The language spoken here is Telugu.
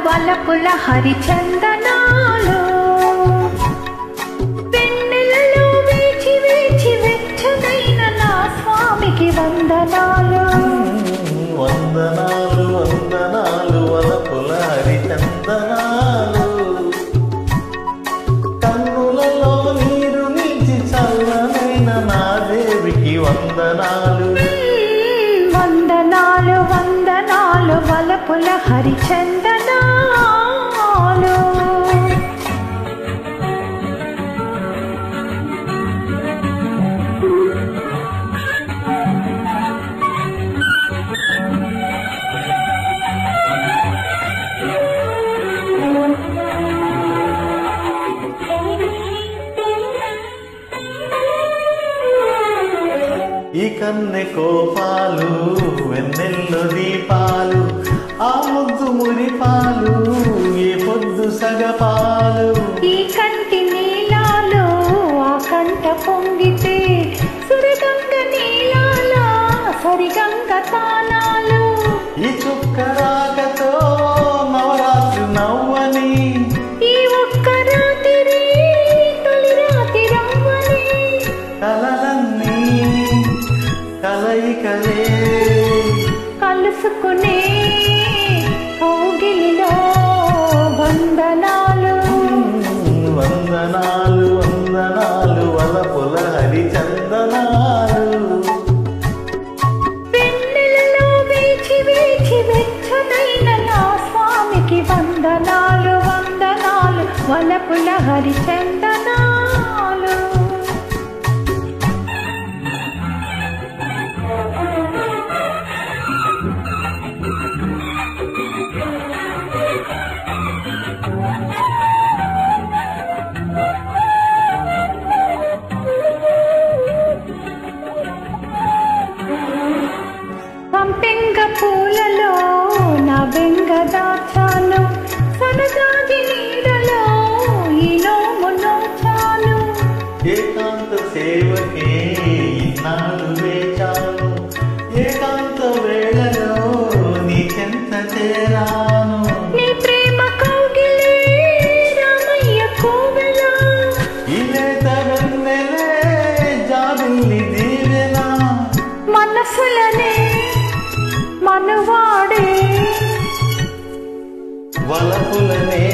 వలపుల హరిచందనాలు వెన్నెలలో వేచి వేచి వెచ్చనైన నా స్వామికి వందనాలు వందనాలు వందనాలు వలపుల హరిచందనాలు కన్నులలో నీరు నిలిచి చల్లనైన నా దేవికి వందనాలు వందనాలు వందనాలు వలపుల హరిచందనాలు ఈ కన్నె కోపాలు వెన్నెల్లో దీపాలు ఆ ముద్దు మురిపాలు ఏ పొద్దు సగపాలు ఈ కంటి నీలాలు ఆ కంట పొంగితే సురగంగ నీలాల సరిగంగ తానాలు ఈ చుక్క రాగతో నవరాత్రి నవ్వని ఈ ఒక్క రాత్రి తొలి రాత్రి రవ్వని కలలన్నీ కలయికలే కలుసుకునే కౌగిలిలో వందనాలు వందనాలు వందనాలు వలపుల హరిచందనాలు వెన్నెలలో వేచి వేచి వెచ్చనైన నా స్వామికి వందనాలు వందనాలు వలపుల హరిచందనాలు సంపెంగ పూలలో నా బెంగ దాచాను సనజాజి నీడలో ఈ నోము నోచాను ఏకాంత సేవకే ఇన్నాళ్ళు వేచాను ఏకాంత వేళలో నీకెంత చేరాను నీ ప్రేమ కౌగిలే రామయ్య కోవెల ఇలేత వెన్నెలే జాబిల్లి దీవెన మనసులనే మనువాడే వలపులనే